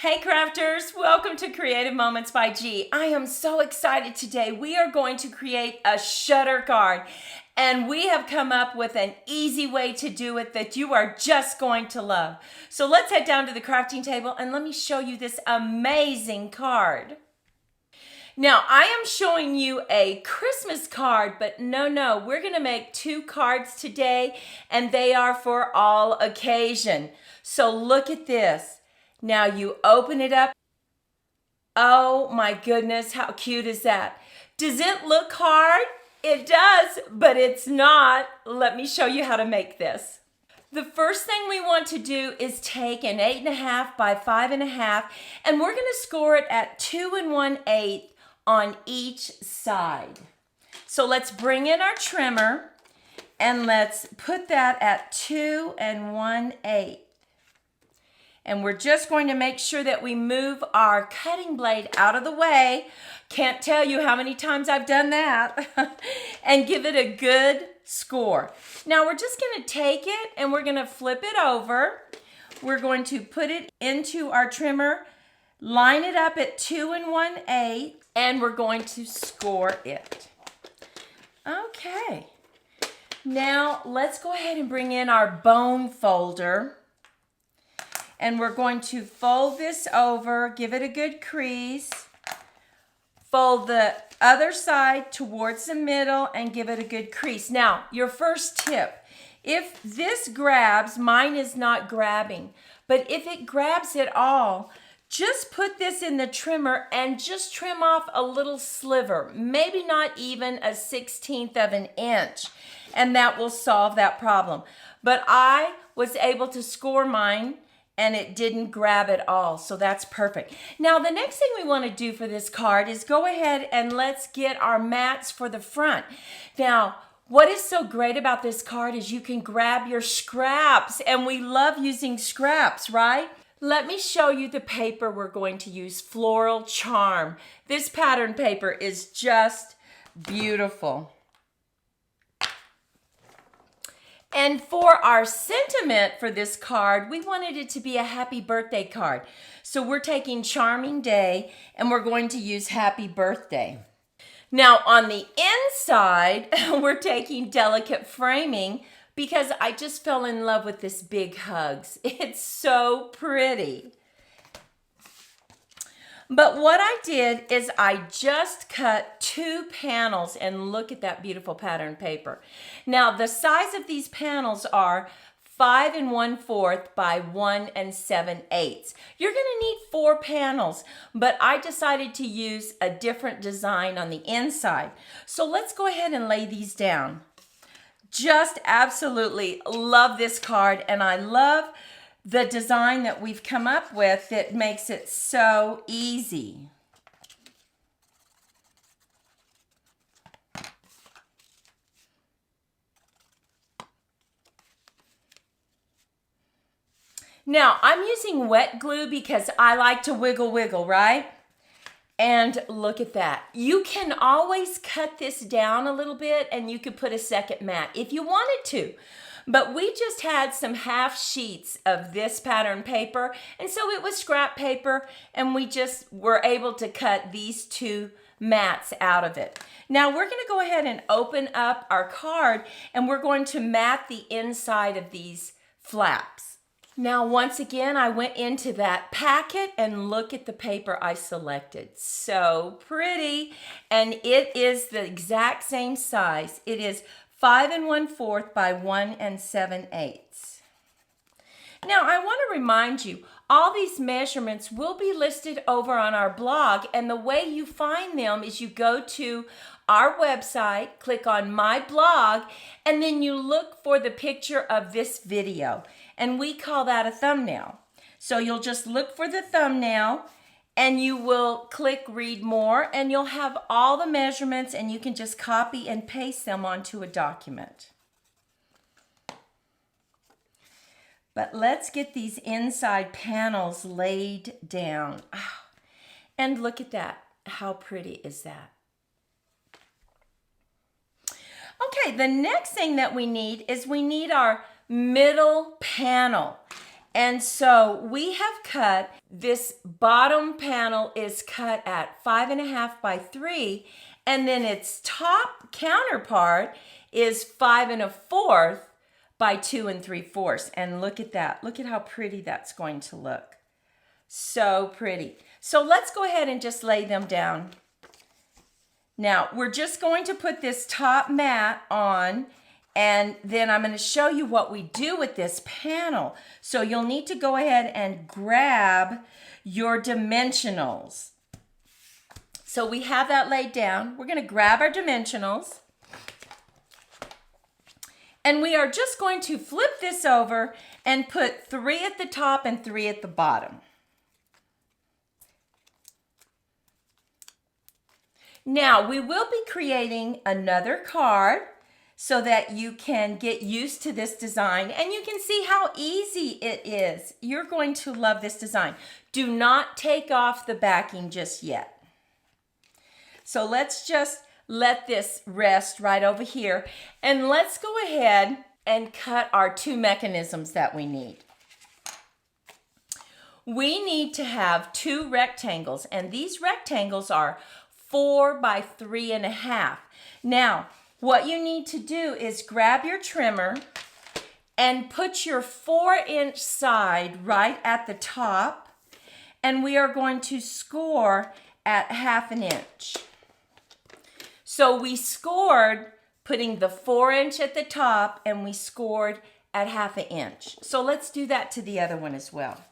Hey crafters, welcome to Creative Moments by G. I am so excited today. We are going to create a shutter card and we have come up with an easy way to do it that you are just going to love. So let's head down to the crafting table and let me show you this amazing card. Now, I am showing you a Christmas card, but no, we're going to make two cards today and they are for all occasion. So look at this. Now you open it up. Oh my goodness, how cute is that? Does it look hard? It does, but it's not. Let me show you how to make this. The first thing we want to do is take an 8.5 by 5.5, and we're going to score it at 2 1/8 on each side. So let's bring in our trimmer and let's put that at 2 1/8. And we're just going to make sure that we move our cutting blade out of the way. Can't tell you how many times I've done that. And give it a good score. Now we're just going to take it and we're going to flip it over. We're going to put it into our trimmer, line it up at 2 1/8, and we're going to score it. Okay. Now let's go ahead and bring in our bone folder. And we're going to fold this over, give it a good crease, fold the other side towards the middle and give it a good crease. Now, your first tip, if this grabs, mine is not grabbing, but if it grabs at all, just put this in the trimmer and just trim off a little sliver, maybe not even a 1/16 of an inch, and that will solve that problem. But I was able to score mine and it didn't grab at all, so that's perfect. Now, the next thing we want to do for this card is go ahead and let's get our mats for the front. Now, what is so great about this card is you can grab your scraps, and we love using scraps, right? Let me show you the paper we're going to use, Floral Charm. This pattern paper is just beautiful. And for our sentiment for this card, we wanted it to be a happy birthday card. So we're taking Charming Day and we're going to use Happy Birthday. Now on the inside, we're taking Delicate Framing because I just fell in love with this Big Hugs. It's so pretty. But what I did is I just cut 2 panels, and look at that beautiful pattern paper. Now the size of these panels are 5 1/4 by 1 7/8. You're going to need 4 panels, but I decided to use a different design on the inside. So let's go ahead and lay these down. Just absolutely love this card, and I love the design that we've come up with that makes it so easy. Now, I'm using wet glue because I like to wiggle, right? And look at that. You can always cut this down a little bit and you could put a second mat if you wanted to. But we just had some half sheets of this pattern paper, and so it was scrap paper, and we just were able to cut these 2 mats out of it. Now we're going to go ahead and open up our card, and we're going to mat the inside of these flaps. Now once again, I went into that packet and look at the paper I selected. So pretty, and it is the exact same size. It is 5 1/4 by 1 7/8. Now, I want to remind you, all these measurements will be listed over on our blog, and the way you find them is you go to our website, click on My Blog, and then you look for the picture of this video, and we call that a thumbnail. So you'll just look for the thumbnail, and you will click Read More, and you'll have all the measurements, and you can just copy and paste them onto a document. But let's get these inside panels laid down. Oh, and look at that. How pretty is that? Okay, the next thing that we need is we need our middle panel. And so we have cut, this bottom panel is cut at 5.5 by 3, and then its top counterpart is 5.25 by 2 3/4. And look at that. Look at how pretty that's going to look. So pretty. So let's go ahead and just lay them down. Now, we're just going to put this top mat on, and then I'm going to show you what we do with this panel. So you'll need to go ahead and grab your dimensionals. So we have that laid down. We're going to grab our dimensionals. And we are just going to flip this over and put 3 at the top and 3 at the bottom. Now, we will be creating another card so that you can get used to this design and you can see how easy it is. You're going to love this design. Do not take off the backing just yet. So let's just let this rest right over here, and let's go ahead and cut our 2 mechanisms that we need. We need to have 2 rectangles, and these rectangles are 4 by 3.5. Now, what you need to do is grab your trimmer and put your 4-inch side right at the top, and we are going to score at 1/2 inch. So we scored putting the 4-inch at the top, and we scored at 1/2 inch. So let's do that to the other one as well.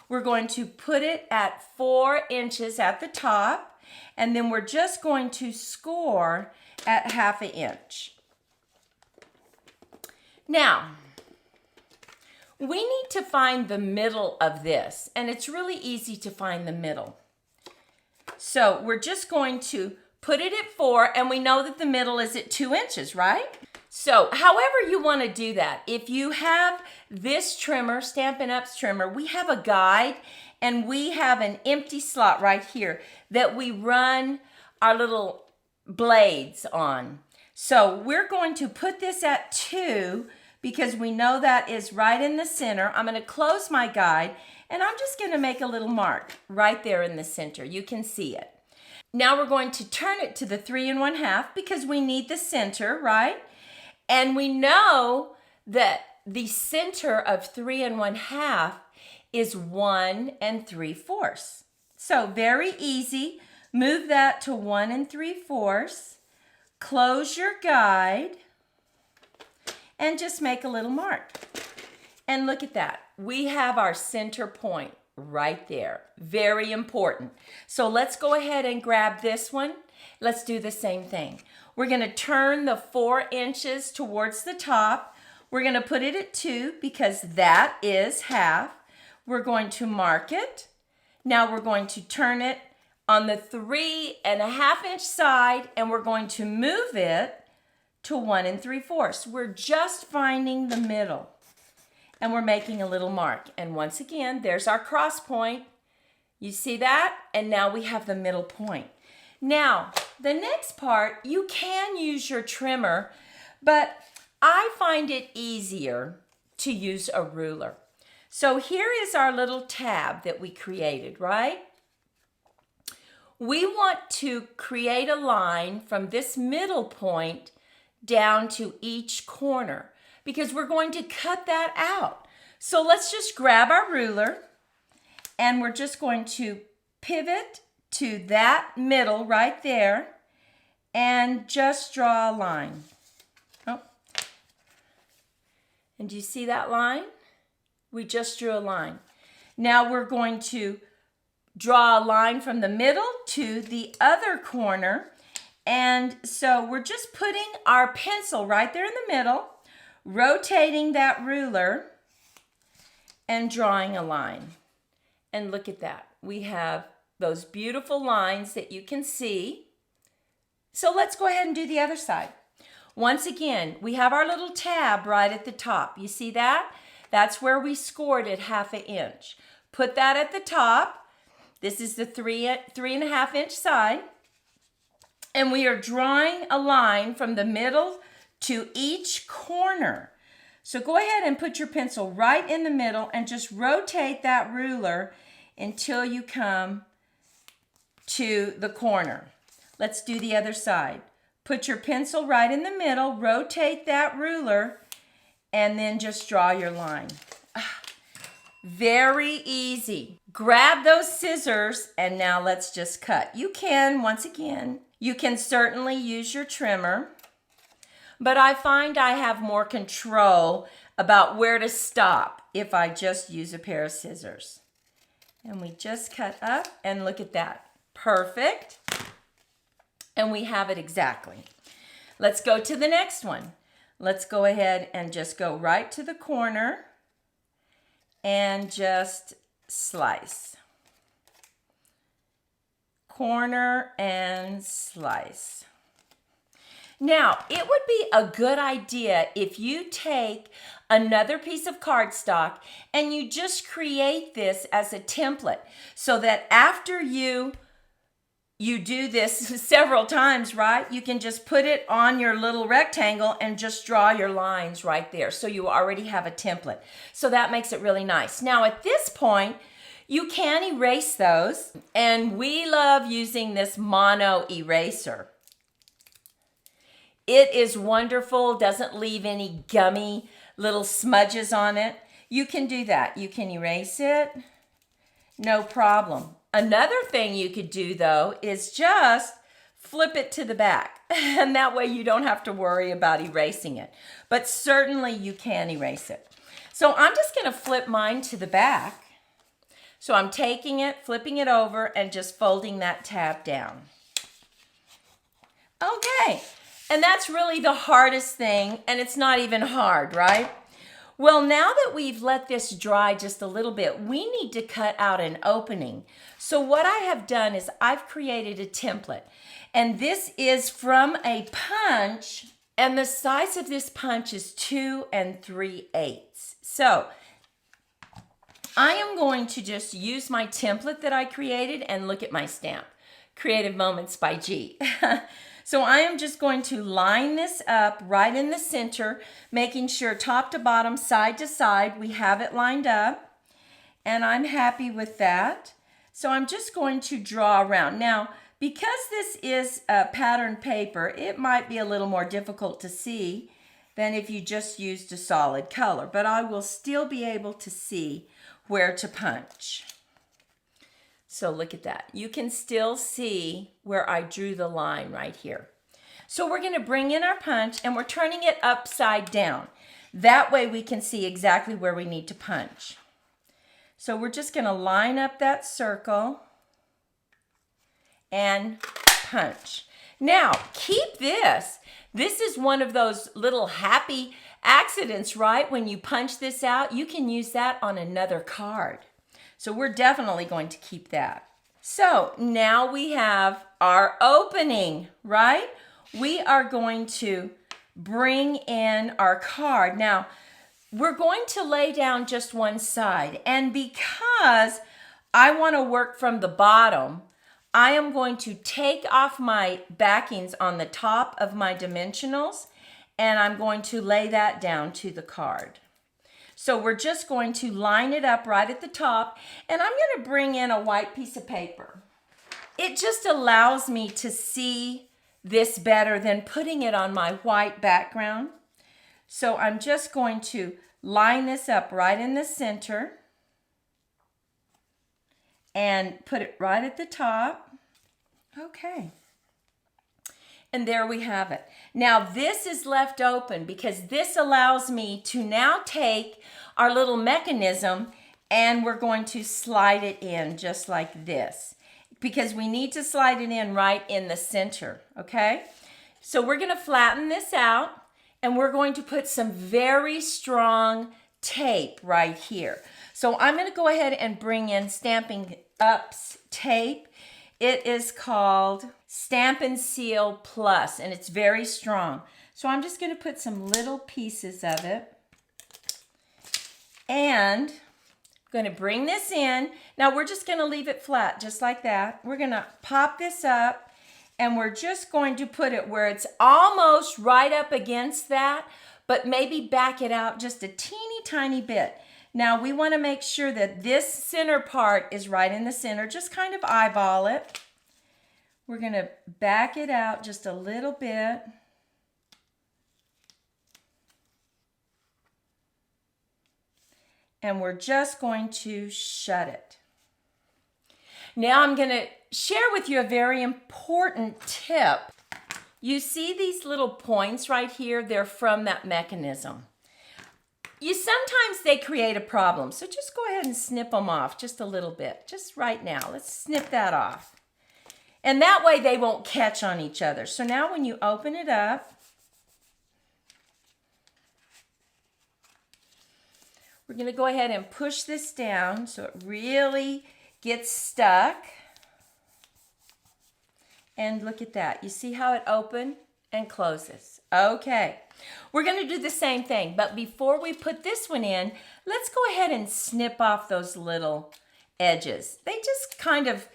We're going to put it at 4 inches at the top, and then we're just going to score at 1/2 inch. Now, we need to find the middle of this, and it's really easy to find the middle. So we're just going to put it at 4, and we know that the middle is at 2 inches, right? So however you want to do that, if you have this trimmer, Stampin' Up's trimmer, we have a guide, and we have an empty slot right here that we run our little blades on. So we're going to put this at 2 because we know that is right in the center. I'm going to close my guide, and I'm just going to make a little mark right there in the center. You can see it. Now we're going to turn it to the 3 1/2 because we need the center, right? And we know that the center of 3 1/2 is 1 3/4. So very easy. Move that to 1 3/4. Close your guide and just make a little mark. And look at that. We have our center point right there. Very important. So let's go ahead and grab this one. Let's do the same thing. We're going to turn the 4 inches towards the top. We're going to put it at 2 because that is 1/2. We're going to mark it. Now we're going to turn it on the 3 1/2 inch side, and we're going to move it to 1 3/4. We're just finding the middle, and we're making a little mark. And once again, there's our cross point. You see that? And now we have the middle point. Now, the next part, you can use your trimmer, but I find it easier to use a ruler. So here is our little tab that we created, right? We want to create a line from this middle point down to each corner because we're going to cut that out. So let's just grab our ruler, and we're just going to pivot to that middle right there and just draw a line. Oh. And do you see that line? We just drew a line. Now we're going to draw a line from the middle to the other corner. And so we're just putting our pencil right there in the middle, rotating that ruler, and drawing a line. And look at that. We have those beautiful lines that you can see. So let's go ahead and do the other side. Once again, we have our little tab right at the top. You see that? That's where we scored at 1/2 inch. Put that at the top. This is the 3 1/2 inch side. And we are drawing a line from the middle to each corner. So go ahead and put your pencil right in the middle and just rotate that ruler until you come to the corner. Let's do the other side. Put your pencil right in the middle, rotate that ruler, and then just draw your line. Very easy. Grab those scissors and now let's just cut. You can, once again, you can certainly use your trimmer, but I find I have more control about where to stop if I just use a pair of scissors. And we just cut up and look at that. Perfect. And we have it exactly. Let's go to the next one. Let's go ahead and just go right to the corner and just slice. Corner and slice. Now, it would be a good idea if you take another piece of cardstock and you just create this as a template so that after you do this several times, right? You can just put it on your little rectangle and just draw your lines right there. So you already have a template. So that makes it really nice. Now at this point, you can erase those. And we love using this mono eraser. It is wonderful, doesn't leave any gummy little smudges on it. You can do that. You can erase it, no problem. Another thing you could do though is just flip it to the back and that way you don't have to worry about erasing it. But certainly you can erase it. So I'm just going to flip mine to the back. So I'm taking it, flipping it over and just folding that tab down. Okay, and that's really the hardest thing and it's not even hard, right? Well, now that we've let this dry just a little bit, we need to cut out an opening. So what I have done is I've created a template. And this is from a punch. And the size of this punch is 2 3/8. So I am going to just use my template that I created and look at my stamp. Creative Moments by G. So I am just going to line this up right in the center, making sure top to bottom, side to side, we have it lined up. And I'm happy with that. So I'm just going to draw around. Now, because this is a pattern paper, it might be a little more difficult to see than if you just used a solid color, but I will still be able to see where to punch. So look at that. You can still see where I drew the line right here. So we're going to bring in our punch and we're turning it upside down. That way we can see exactly where we need to punch. So we're just going to line up that circle and punch. Now, keep this. This is one of those little happy accidents, right? When you punch this out, you can use that on another card. So we're definitely going to keep that. So now we have our opening, right? We are going to bring in our card. Now, we're going to lay down just one side. And because I want to work from the bottom, I am going to take off my backings on the top of my dimensionals, and I'm going to lay that down to the card. So we're just going to line it up right at the top, and I'm going to bring in a white piece of paper. It just allows me to see this better than putting it on my white background. So I'm just going to line this up right in the center and put it right at the top. Okay. And there we have it. Now this is left open because this allows me to now take our little mechanism and we're going to slide it in just like this because we need to slide it in right in the center, okay? So we're going to flatten this out and we're going to put some very strong tape right here. So I'm going to go ahead and bring in Stampin' Up's tape. It is called Stampin' Seal Plus, and it's very strong. So I'm just going to put some little pieces of it. And I'm going to bring this in. Now we're just going to leave it flat, just like that. We're going to pop this up, and we're just going to put it where it's almost right up against that, but maybe back it out just a teeny tiny bit. Now we want to make sure that this center part is right in the center. Just kind of eyeball it. We're going to back it out just a little bit. And we're just going to shut it. Now I'm going to share with you a very important tip. You see these little points right here? They're from that mechanism. Sometimes they create a problem, so just go ahead and snip them off just a little bit, just right now. Let's snip that off. And that way they won't catch on each other. So now when you open it up, we're going to go ahead and push this down so it really gets stuck. And look at that. You see how it opened and closes? Okay. We're going to do the same thing, but before we put this one in, let's go ahead and snip off those little edges. They just kind of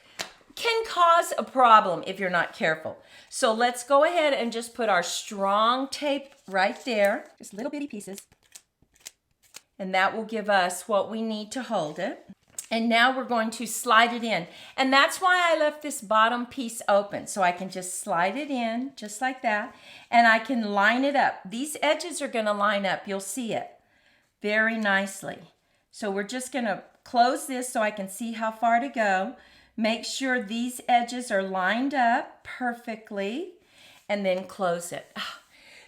can cause a problem if you're not careful. So let's go ahead and just put our strong tape right there. Just little bitty pieces. And that will give us what we need to hold it. And now we're going to slide it in. And that's why I left this bottom piece open. So I can just slide it in just like that. And I can line it up. These edges are going to line up. You'll see it very nicely. So we're just going to close this so I can see how far to go. Make sure these edges are lined up perfectly. And then close it.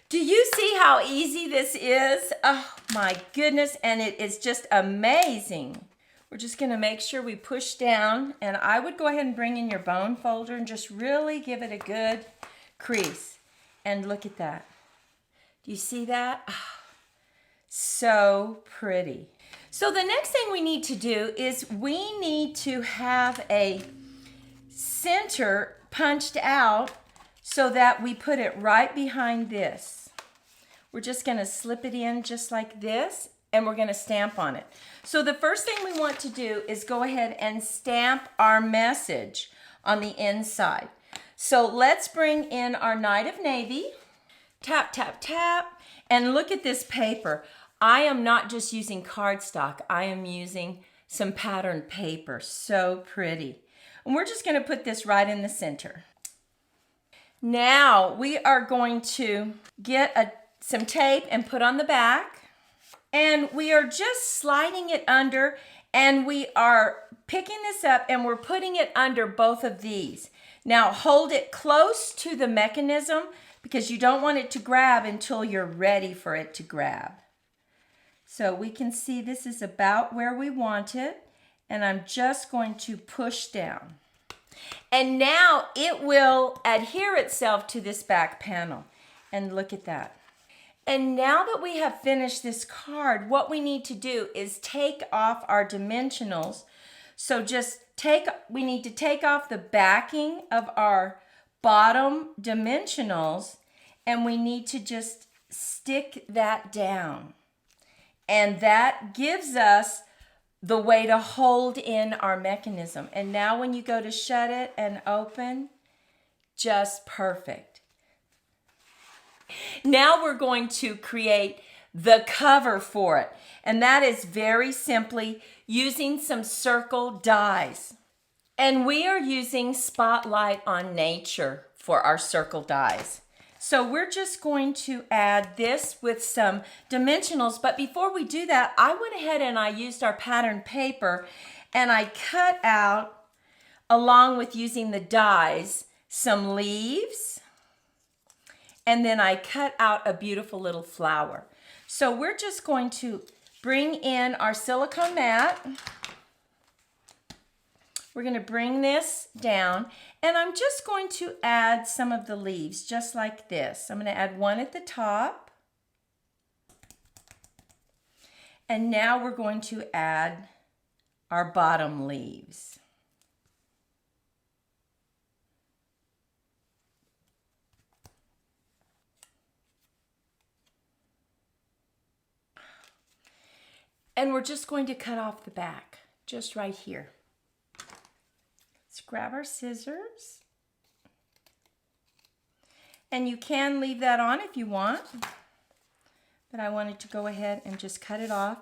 Do you see how easy this is? Oh my goodness. And it is just amazing. We're just going to make sure we push down, and I would go ahead and bring in your bone folder and just really give it a good crease. And look at that. Do you see that? Oh, so pretty. So the next thing we need to do is we need to have a center punched out so that we put it right behind this. We're just going to slip it in just like this. And we're going to stamp on it. So the first thing we want to do is go ahead and stamp our message on the inside. So let's bring in our Night of Navy. Tap, tap, tap. And look at this paper. I am not just using cardstock. I am using some patterned paper. So pretty. And we're just going to put this right in the center. Now we are going to get some tape and put on the back. And we are just sliding it under, and we are picking this up and we're putting it under both of these. Now hold it close to the mechanism because you don't want it to grab until you're ready for it to grab. So we can see this is about where we want it, and I'm just going to push down. And now it will adhere itself to this back panel. And look at that. And now that we have finished this card, what we need to do is take off our dimensionals. So we need to take off the backing of our bottom dimensionals, and we need to just stick that down. And that gives us the way to hold in our mechanism. And now when you go to shut it and open, just perfect. Now we're going to create the cover for it. And that is very simply using some circle dies. And we are using Spotlight on Nature for our circle dies. So we're just going to add this with some dimensionals. But before we do that, I went ahead and I used our patterned paper and I cut out, along with using the dies, some leaves. And then I cut out a beautiful little flower. So we're just going to bring in our silicone mat. We're going to bring this down, and I'm just going to add some of the leaves just like this. I'm going to add one at the top. And now we're going to add our bottom leaves. And we're just going to cut off the back, just right here. Let's grab our scissors. And you can leave that on if you want. but I wanted to go ahead and just cut it off.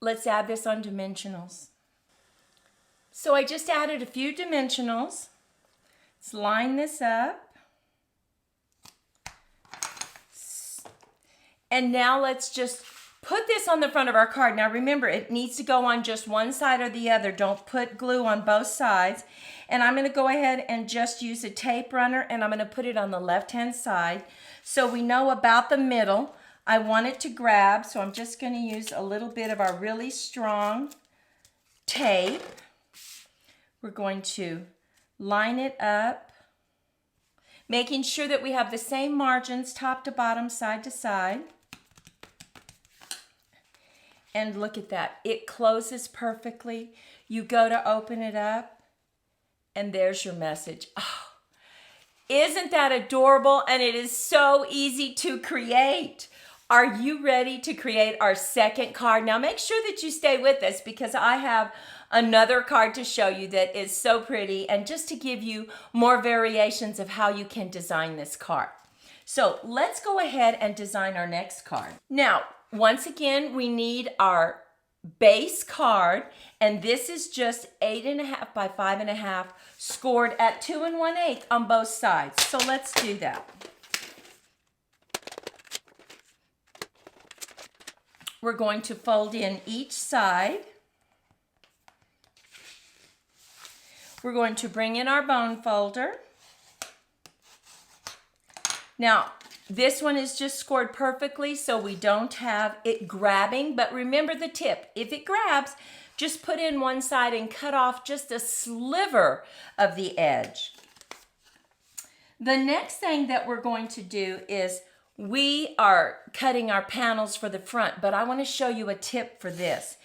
Let's add this on dimensionals. So I just added a few dimensionals. Let's line this up. And now let's just put this on the front of our card. Now remember, it needs to go on just one side or the other. Don't put glue on both sides. And I'm going to go ahead and just use a tape runner, and I'm going to put it on the left-hand side. So we know about the middle. I want it to grab, so I'm just going to use a little bit of our really strong tape. We're going to line it up, making sure that we have the same margins, top to bottom, side to side. And look at that. It closes perfectly. You go to open it up, and there's your message. Oh, isn't that adorable? And it is so easy to create. Are you ready to create our second card? Now make sure that you stay with us, because I have another card to show you that is so pretty, and just to give you more variations of how you can design this card. So let's go ahead and design our next card. Now, once again, we need our base card, and this is just 8.5 by 5.5, scored at 2 1/8 on both sides. So let's do that. We're going to fold in each side. We're going to bring in our bone folder. Now, this one is just scored perfectly, so we don't have it grabbing, but remember the tip. If it grabs, just put in one side and cut off just a sliver of the edge. The next thing that we're going to do is we are cutting our panels for the front, but I want to show you a tip for this.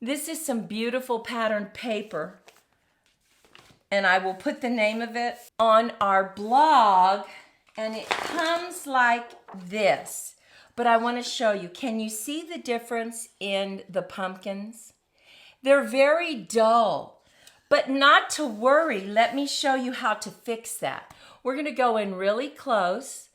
This is some beautiful patterned paper, and I will put the name of it on our blog, and it comes like this. But I want to show you, can you see the difference in the pumpkins? They're very dull, but not to worry. Let me show you how to fix that. We're going to go in really close,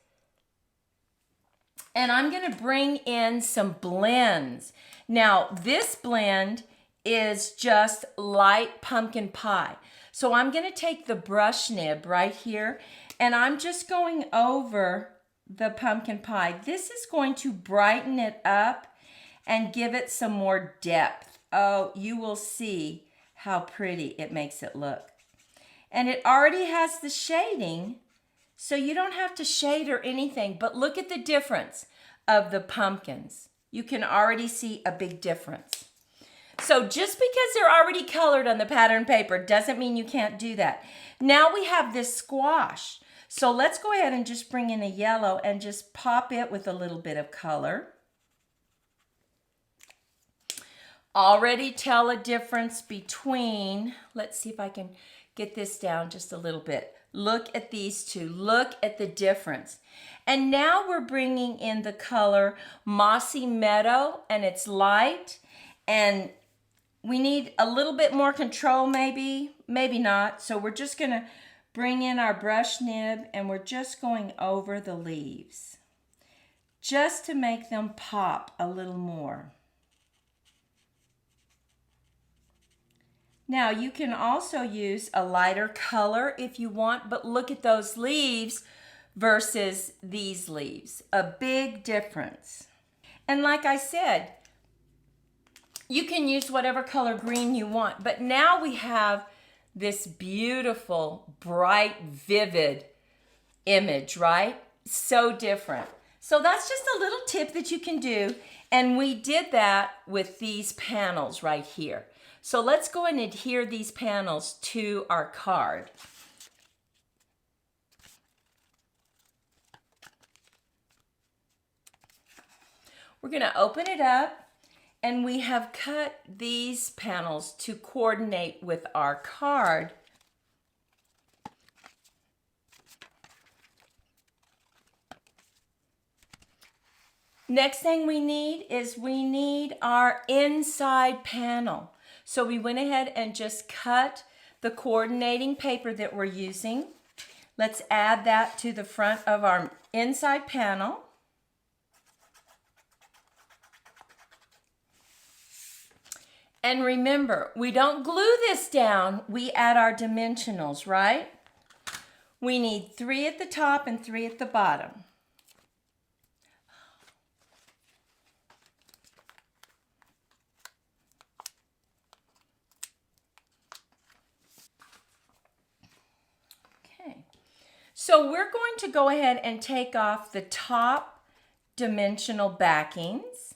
and I'm going to bring in some blends. Now, this blend is just light pumpkin pie. So I'm going to take the brush nib right here, and I'm just going over the pumpkin pie. This is going to brighten it up and give it some more depth. Oh, you will see how pretty it makes it look. And it already has the shading, so you don't have to shade or anything, but look at the difference of the pumpkins. You can already see a big difference. So just because they're already colored on the pattern paper doesn't mean you can't do that. Now we have this squash. So let's go ahead and just bring in a yellow and just pop it with a little bit of color. Already tell a difference between, let's see if I can get this down just a little bit. Look at these two. Look at the difference. And now we're bringing in the color Mossy Meadow, and it's light, and we need a little bit more control, maybe not. So we're just going to bring in our brush nib, and we're just going over the leaves just to make them pop a little more. Now you can also use a lighter color if you want, but look at those leaves versus these leaves. A big difference. And like I said, you can use whatever color green you want, but now we have this beautiful, bright, vivid image, right? So different. So that's just a little tip that you can do, and we did that with these panels right here. So let's go and adhere these panels to our card. We're going to open it up, and we have cut these panels to coordinate with our card. Next thing we need is we need our inside panel. So we went ahead and just cut the coordinating paper that we're using. Let's add that to the front of our inside panel. And remember, we don't glue this down, we add our dimensionals, right? We need 3 at the top and 3 at the bottom. Okay, so we're going to go ahead and take off the top dimensional backings.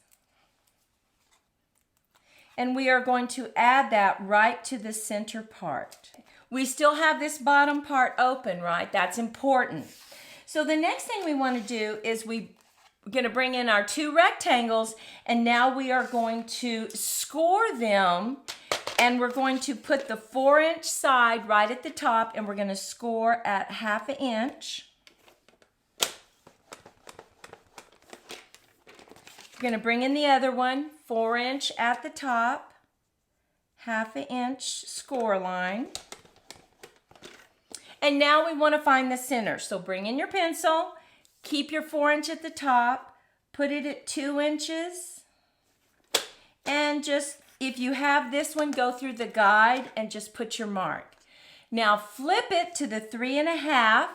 And we are going to add that right to the center part. We still have this bottom part open, right? That's important. So the next thing we want to do is we're going to bring in our 2 rectangles, and now we are going to score them, and we're going to put the 4-inch side right at the top, and we're going to score at 1/2 inch. We're going to bring in the other one, 4-inch at the top, 1/2 inch score line. And now we want to find the center. So bring in your pencil, keep your 4-inch at the top, put it at 2 inches, and just, if you have this one, go through the guide and just put your mark. Now flip it to the 3.5,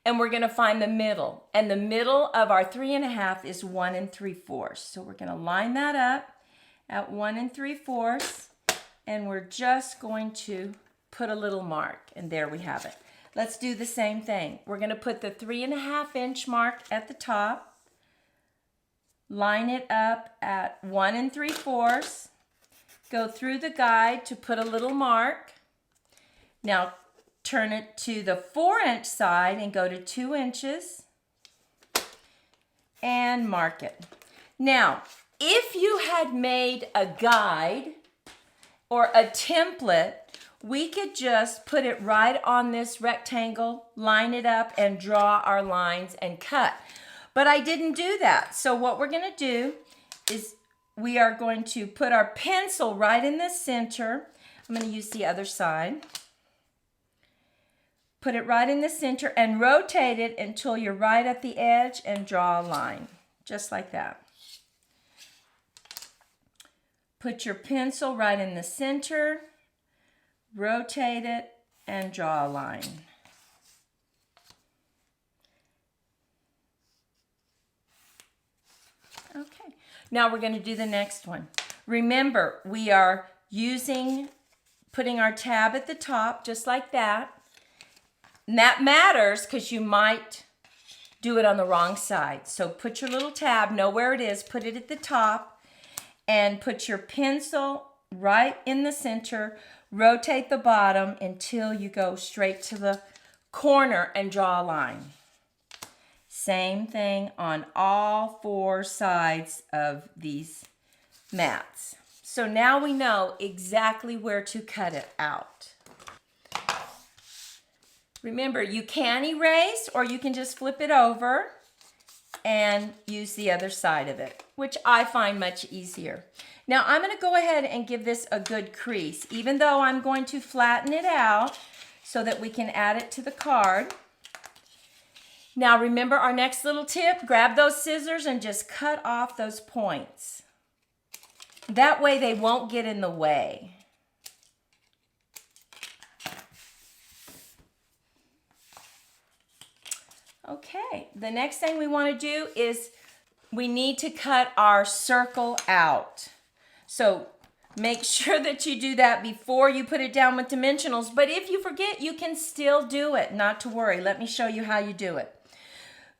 and we're going to find the middle. And the middle of our 3.5 is 1 3/4. So we're going to line that up at 1 3/4, and we're just going to put a little mark, and there we have it. Let's do the same thing. We're going to put the 3.5 inch mark at the top, line it up at 1 3/4, go through the guide to put a little mark. Now turn it to the 4-inch side and go to 2 inches and mark it. Now, if you had made a guide or a template, we could just put it right on this rectangle, line it up, and draw our lines and cut. But I didn't do that. So what we're going to do is we are going to put our pencil right in the center. I'm going to use the other side. Put it right in the center and rotate it until you're right at the edge and draw a line, just like that. Put your pencil right in the center, rotate it, and draw a line. Okay, now we're going to do the next one. Remember, we are putting our tab at the top, just like that. And that matters because you might do it on the wrong side. So put your little tab, know where it is, put it at the top, and put your pencil right in the center. Rotate the bottom until you go straight to the corner and draw a line. Same thing on all 4 sides of these mats. So now we know exactly where to cut it out. Remember, you can erase or you can just flip it over and use the other side of it, which I find much easier. Now I'm going to go ahead and give this a good crease, even though I'm going to flatten it out so that we can add it to the card. Now remember our next little tip, grab those scissors and just cut off those points. That way they won't get in the way. Okay, the next thing we want to do is we need to cut our circle out. So make sure that you do that before you put it down with dimensionals. But if you forget, you can still do it. Not to worry. Let me show you how you do it.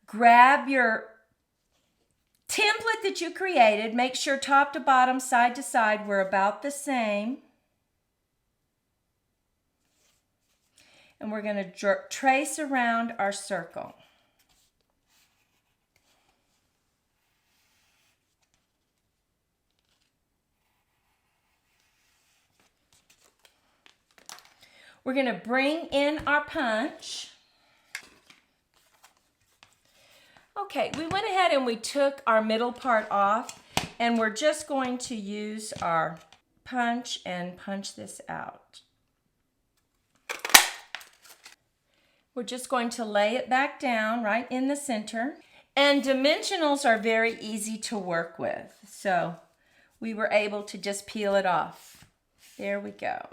Grab your template that you created. Make sure top to bottom, side to side, we're about the same. And we're going to trace around our circle. We're going to bring in our punch. Okay, we went ahead and we took our middle part off, and we're just going to use our punch and punch this out. We're just going to lay it back down right in the center. And dimensionals are very easy to work with, so we were able to just peel it off. There we go.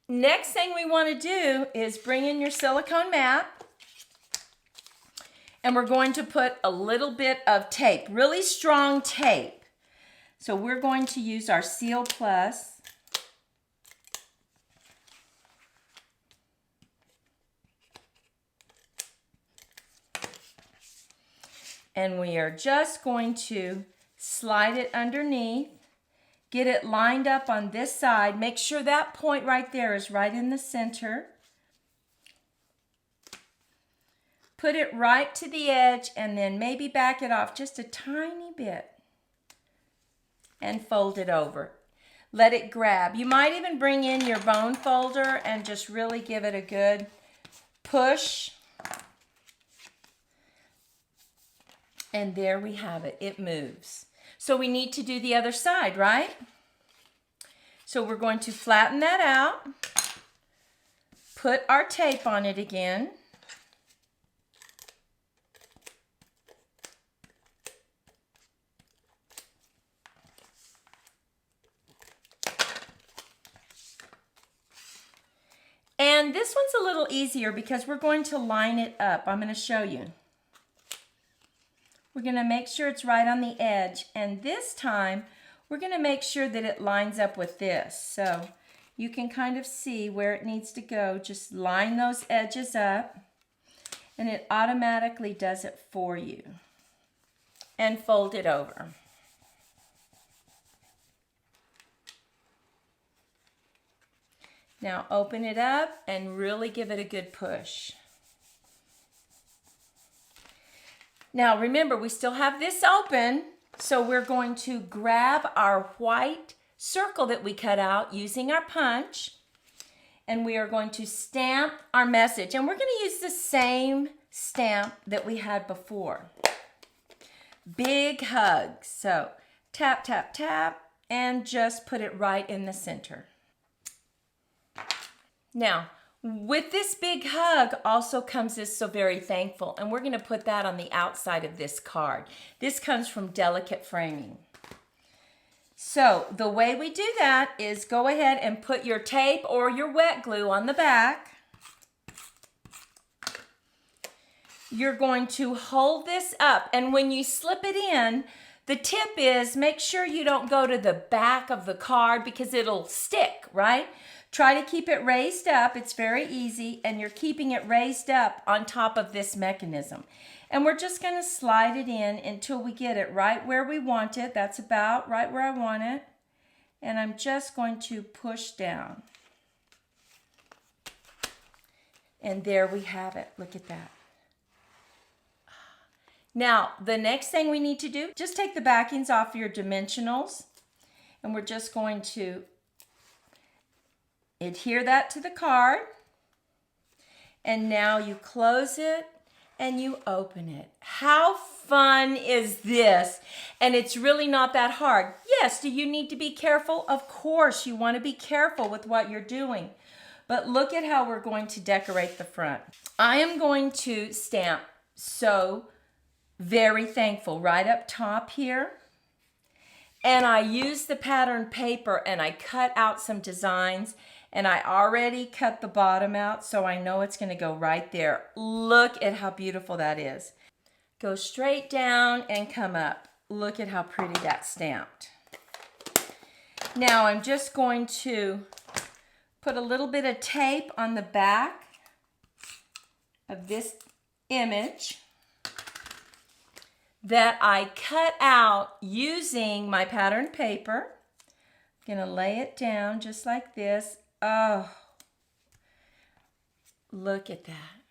Next thing we want to do is bring in your silicone mat. And we're going to put a little bit of tape, really strong tape. So we're going to use our Seal Plus. And we are just going to slide it underneath. Get it lined up on this side. Make sure that point right there is right in the center. Put it right to the edge and then maybe back it off just a tiny bit and fold it over. Let it grab. You might even bring in your bone folder and just really give it a good push. And there we have it. It moves. So we need to do the other side, right? So we're going to flatten that out. Put our tape on it again. And this one's a little easier because we're going to line it up. I'm going to show you. We're going to make sure it's right on the edge. And this time, we're going to make sure that it lines up with this. So you can kind of see where it needs to go. Just line those edges up. And it automatically does it for you. And fold it over. Now open it up and really give it a good push. Now remember, we still have this open, so we're going to grab our white circle that we cut out using our punch, and we are going to stamp our message. And we're going to use the same stamp that we had before. Big hug. So tap, tap, tap, and just put it right in the center. Now, with this big hug also comes this so very thankful, and we're going to put that on the outside of this card. This comes from Delicate Framing. So the way we do that is go ahead and put your tape or your wet glue on the back. You're going to hold this up, and when you slip it in, the tip is make sure you don't go to the back of the card because it'll stick, right? Try to keep it raised up. It's very easy, and you're keeping it raised up on top of this mechanism. And we're just going to slide it in until we get it right where we want it. That's about right where I want it. And I'm just going to push down. And there we have it. Look at that. Now, the next thing we need to do, just take the backings off your dimensionals, and we're just going to adhere that to the card. And now you close it and you open it. How fun is this? And it's really not that hard. Yes, do you need to be careful? Of course, you want to be careful with what you're doing. But look at how we're going to decorate the front. I am going to stamp So Very Thankful right up top here. And I used the pattern paper and I cut out some designs, and I already cut the bottom out, so I know it's going to go right there. Look at how beautiful that is. Go straight down and come up. Look at how pretty that's stamped. Now I'm just going to put a little bit of tape on the back of this image that I cut out using my pattern paper. I'm going to lay it down just like this. Oh, look at that.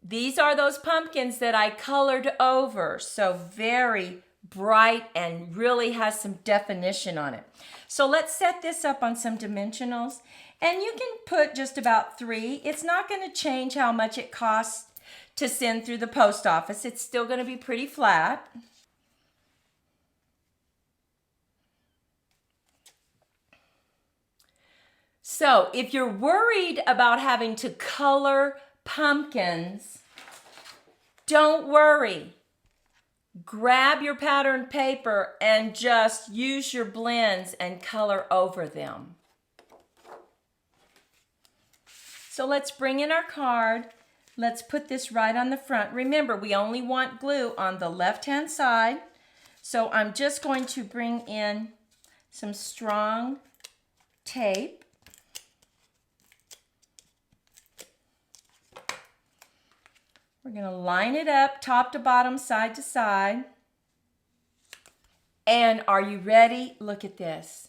These are those pumpkins that I colored over, so very bright and really has some definition on it. So let's set this up on some dimensionals, and you can put just about 3. It's not going to change how much it costs to send through the post office. It's still going to be pretty flat. So if you're worried about having to color pumpkins, don't worry. grab your patterned paper and just use your blends and color over them. So let's bring in our card. Let's put this right on the front. Remember, we only want glue on the left-hand side. So I'm just going to bring in some strong tape. We're going to line it up top to bottom, side to side. And are you ready? Look at this.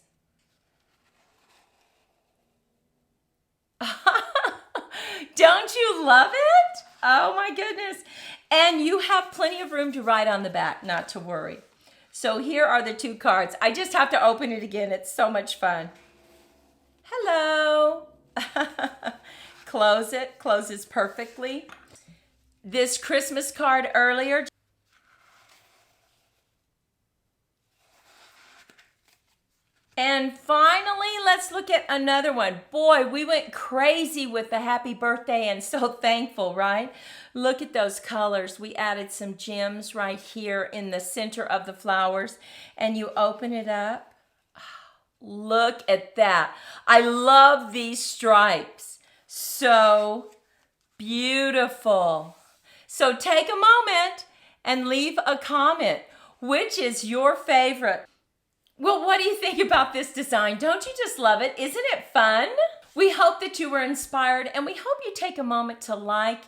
Don't you love it? Oh my goodness. And you have plenty of room to write on the back, not to worry. So here are the two cards. I just have to open it again. It's so much fun. Hello. Close it. Closes perfectly. This Christmas card earlier. And finally, let's look at another one. Boy, we went crazy with the happy birthday and so thankful, right? Look at those colors. We added some gems right here in the center of the flowers. And you open it up. Look at that. I love these stripes. So beautiful. So take a moment and leave a comment. Which is your favorite? Well, what do you think about this design? Don't you just love it? Isn't it fun? We hope that you were inspired, and we hope you take a moment to like,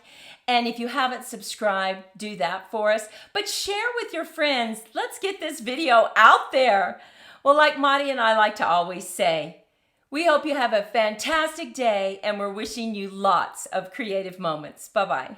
and if you haven't subscribed, do that for us. But share with your friends. Let's get this video out there. Well, like Marty and I like to always say, we hope you have a fantastic day, and we're wishing you lots of creative moments. Bye-bye.